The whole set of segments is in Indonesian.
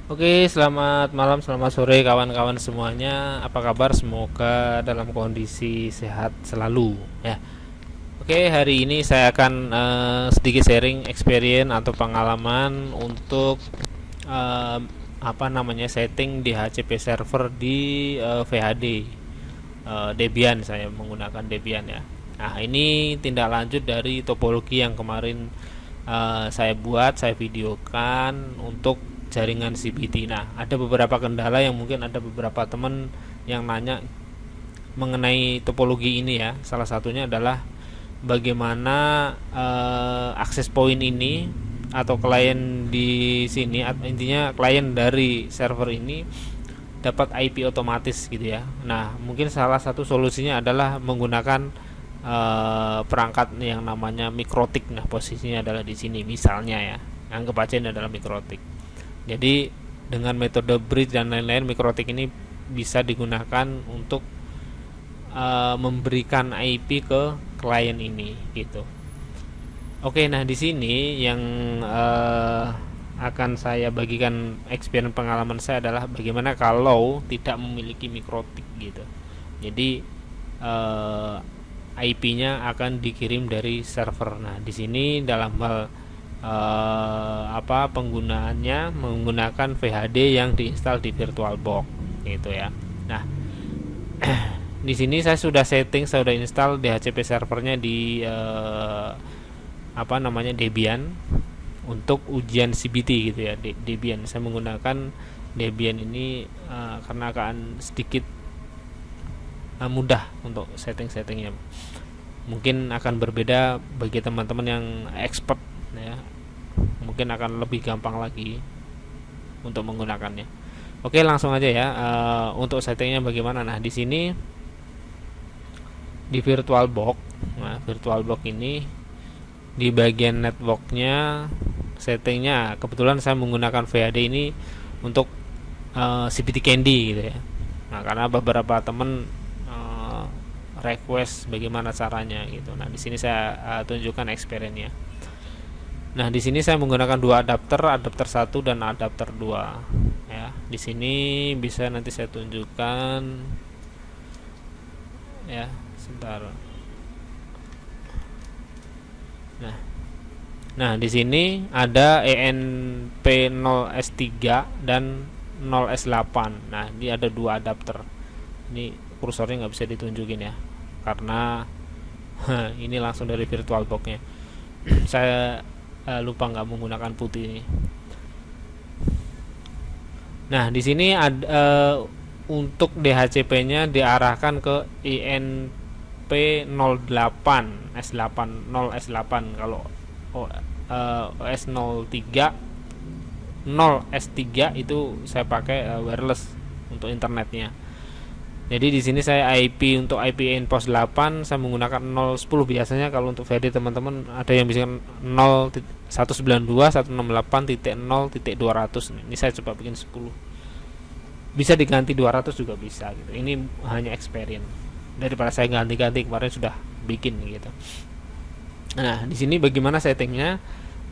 Oke, selamat malam, selamat sore kawan-kawan semuanya. Apa kabar? Semoga dalam kondisi sehat selalu ya. Oke, hari ini saya akan sedikit sharing experience atau pengalaman untuk eh, setting di HCP server di VHD Debian. Saya menggunakan Debian ya. Nah, ini tindak lanjut dari topologi yang kemarin saya videokan untuk jaringan CBT. Nah, ada beberapa kendala yang mungkin ada beberapa teman yang nanya mengenai topologi ini ya. Salah satunya adalah bagaimana akses point ini atau klien di sini, intinya klien dari server ini dapat IP otomatis gitu ya. Nah, mungkin salah satu solusinya adalah menggunakan perangkat yang namanya mikrotik. Nah, posisinya adalah di sini misalnya ya. Anggap aja ini adalah mikrotik. Jadi dengan metode bridge dan lain-lain, mikrotik ini bisa digunakan untuk memberikan IP ke klien ini gitu. Oke, nah di sini yang akan saya bagikan experience pengalaman saya adalah bagaimana kalau tidak memiliki mikrotik gitu. Jadi IP-nya akan dikirim dari server. Nah, di sini dalam hal penggunaannya menggunakan VHD yang diinstal di VirtualBox gitu ya. Nah, di sini saya sudah setting, saya sudah install DHCP servernya di Debian untuk ujian CBT gitu ya. Debian saya menggunakan Debian ini karena akan sedikit mudah untuk setting-settingnya. Mungkin akan berbeda bagi teman-teman yang expert ya, mungkin akan lebih gampang lagi untuk menggunakannya. Oke, langsung aja ya. Untuk settingnya bagaimana? Nah, di sini di VirtualBox. Nah, VirtualBox ini di bagian networknya settingnya kebetulan saya menggunakan VHD ini untuk CPT Candy gitu ya. Nah, karena beberapa teman request bagaimana caranya gitu. Nah, di sini saya tunjukkan experience-nya. Nah, di sini saya menggunakan dua adapter, adapter 1 dan adapter 2 ya. Di sini bisa nanti saya tunjukkan ya, sebentar. Nah, nah di sini ada ENP 0S3 dan 0S8. Nah, ini ada dua adapter. Ini kursornya nggak bisa ditunjukin ya, karena ini langsung dari VirtualBox-nya. Saya lupa nggak menggunakan putih ini. Nah, di sini ada untuk DHCP-nya diarahkan ke INP 08 S8 0 S8. Kalau OS 03 0 S3 itu saya pakai wireless untuk internetnya. Jadi di sini saya IP untuk IP Inpos 8 saya menggunakan 010. Biasanya kalau untuk VD teman-teman ada yang bisa 192.168.0.200. Ini saya coba bikin 10. Bisa diganti 200 juga bisa gitu. Ini hanya experience. Daripada saya ganti-ganti, kemarin sudah bikin gitu. Nah, di sini bagaimana settingnya?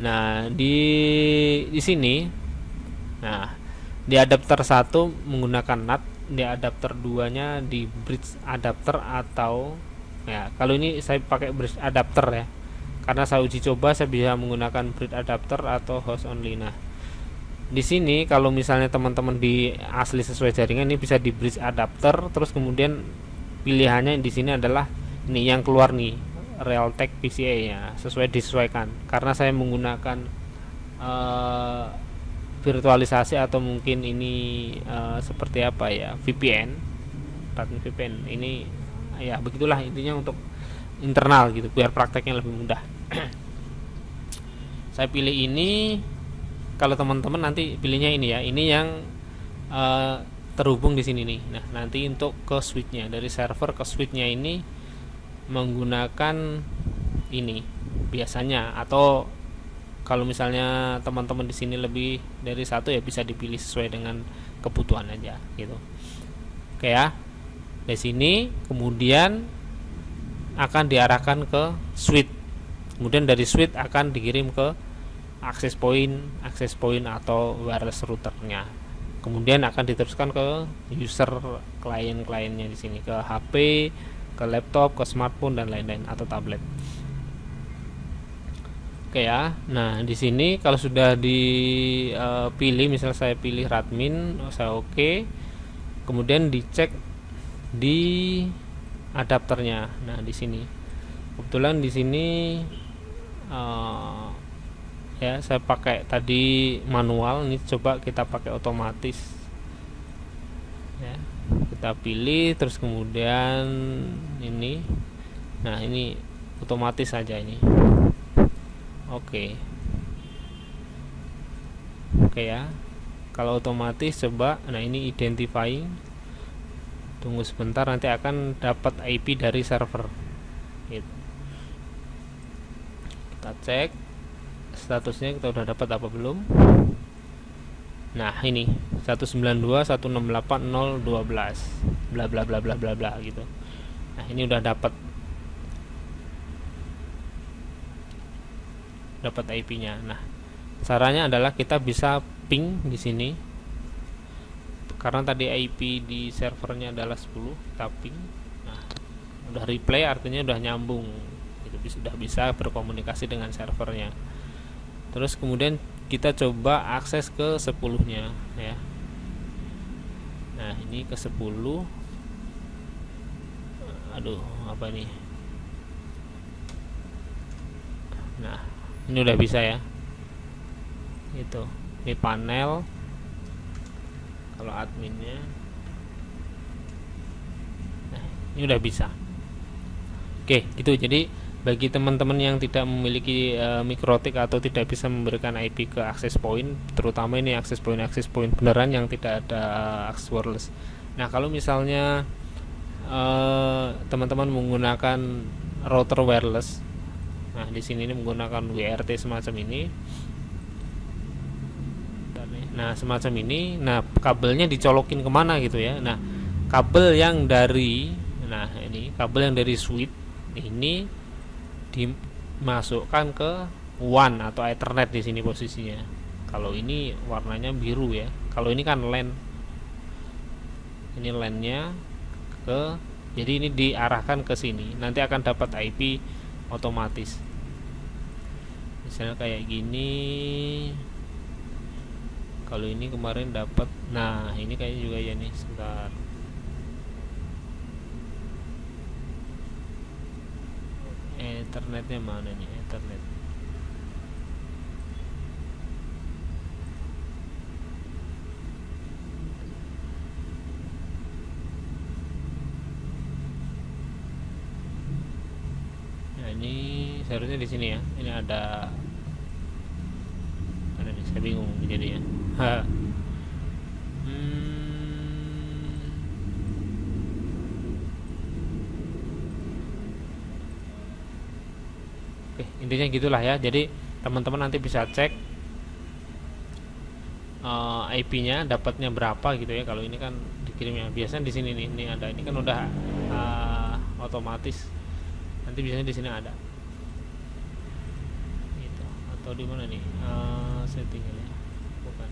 Nah, di sini, nah, di adapter 1 menggunakan NAT, di adapter 2 nya di bridge adapter atau ya, kalau ini saya pakai bridge adapter ya, karena saya uji coba saya bisa menggunakan bridge adapter atau host only. Nah, di sini kalau misalnya teman-teman di asli sesuai jaringan ini bisa di bridge adapter, terus kemudian pilihannya di sini adalah ini yang keluar nih, Realtek PCA ya, disesuaikan karena saya menggunakan virtualisasi atau mungkin ini seperti apa ya, VPN, platform VPN ini ya, begitulah intinya untuk internal gitu biar prakteknya lebih mudah. Saya pilih ini. Kalau teman-teman nanti pilihnya ini ya, ini yang terhubung di sini nih. Nah, nanti untuk ke switchnya, dari server ke switchnya ini menggunakan ini biasanya, atau kalau misalnya teman-teman di sini lebih dari satu ya bisa dipilih sesuai dengan kebutuhan aja gitu. Oke ya. Di sini kemudian akan diarahkan ke switch. Kemudian dari switch akan dikirim ke access point atau wireless routernya. kemudian akan diteruskan ke user klien-kliennya di sini, ke HP, ke laptop, ke smartphone dan lain-lain atau tablet. Oke ya. Nah, di sini kalau sudah dipilih, misalnya saya pilih Radmin, saya oke. Kemudian dicek di adapternya. Nah, di sini. Kebetulan di sini ya saya pakai tadi manual, ini coba kita pakai otomatis. Ya, kita pilih terus kemudian ini. Nah, ini otomatis saja ini. Oke. Oke ya. Kalau otomatis coba, nah ini identifying. Tunggu sebentar, nanti akan dapat IP dari server. Gitu. Kita cek statusnya, kita udah dapat apa belum. Nah, ini 192.168.012 bla bla bla bla bla bla gitu. Nah, ini udah dapat IP-nya. Nah, caranya adalah kita bisa ping di sini. Karena tadi IP di servernya adalah 10, kita ping. Nah, udah replay artinya udah nyambung. Itu sudah bisa berkomunikasi dengan servernya. Terus kemudian kita coba akses ke 10-nya ya. Nah, ini ke 10. Aduh, apa ini? Nah, ini udah bisa ya. Itu. Ini panel. Kalau adminnya. Nah, ini udah bisa. Oke, gitu. Jadi bagi teman-teman yang tidak memiliki mikrotik atau tidak bisa memberikan IP ke access point, terutama ini access point beneran yang tidak ada access wireless. Nah, kalau misalnya teman-teman menggunakan router wireless, nah di sini ini menggunakan WRT semacam ini. Nah, semacam ini. Nah, kabelnya dicolokin kemana gitu ya. Nah, kabel yang dari, nah ini kabel yang dari switch ini dimasukkan ke WAN atau Ethernet di sini posisinya. Kalau ini warnanya biru ya. Kalau ini kan LAN. Ini LAN-nya ke, jadi ini diarahkan ke sini. Nanti akan dapat IP otomatis. Misalnya kayak gini. Kalau ini kemarin dapat, nah ini kayaknya juga ya nih, sebentar. Ethernetnya mana nih? Ethernet. Nah, ini seharusnya di sini ya. Ini ada nih, saya bingung jadinya. Oke, intinya gitulah ya. Jadi teman-teman nanti bisa cek IP-nya dapatnya berapa gitu ya. Kalau ini kan dikirimnya biasanya di sini nih. Ini ada, ini kan udah otomatis. Nanti biasanya di sini ada. Gitu. Atau di mana nih? Settingnya ya. Bukan.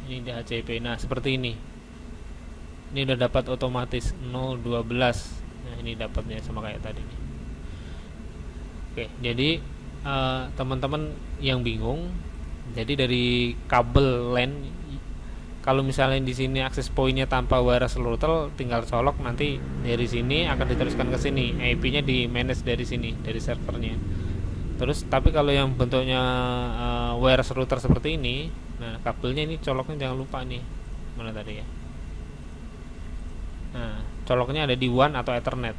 Ini DHCP. Nah, seperti ini. Ini udah dapat otomatis 012. Nah, ini dapatnya sama kayak tadi nih. Oke, jadi teman-teman yang bingung, jadi dari kabel LAN, kalau misalnya di sini akses pointnya tanpa wireless router, tinggal colok, nanti dari sini akan diteruskan ke sini, IP-nya di manage dari sini, dari servernya. Terus tapi kalau yang bentuknya wireless router seperti ini, nah kabelnya ini coloknya jangan lupa nih, mana tadi ya. Nah, coloknya ada di WAN atau Ethernet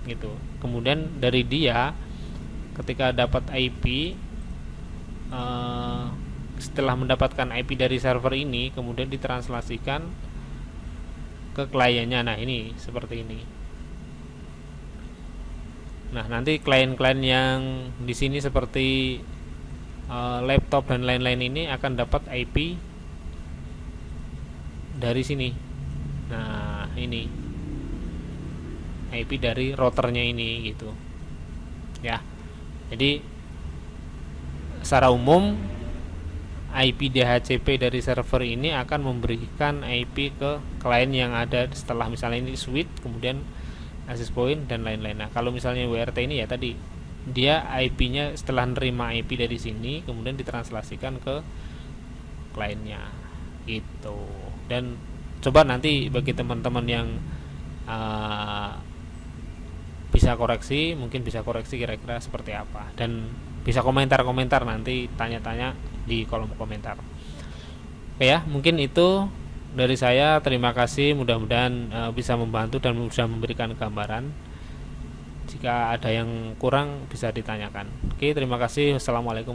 gitu. Kemudian dari dia ketika dapat IP, setelah mendapatkan IP dari server ini, kemudian ditranslasikan ke kliennya. Nah, ini seperti ini. Nah, nanti klien-klien yang di sini seperti laptop dan lain-lain ini akan dapat IP dari sini. Nah, ini IP dari routernya ini gitu ya. Jadi secara umum IP DHCP dari server ini akan memberikan IP ke klien yang ada setelah misalnya ini switch, kemudian access point dan lain-lain. Nah, kalau misalnya WRT ini ya tadi dia IP-nya setelah nerima IP dari sini kemudian ditranslasikan ke kliennya gitu. Dan coba nanti bagi teman-teman yang bisa koreksi, mungkin bisa koreksi kira-kira seperti apa, dan bisa komentar-komentar nanti, tanya-tanya di kolom komentar. Oke ya, mungkin itu dari saya. Terima kasih, mudah-mudahan bisa membantu dan bisa memberikan gambaran. Jika ada yang kurang bisa ditanyakan. Oke, terima kasih. Wassalamualaikum.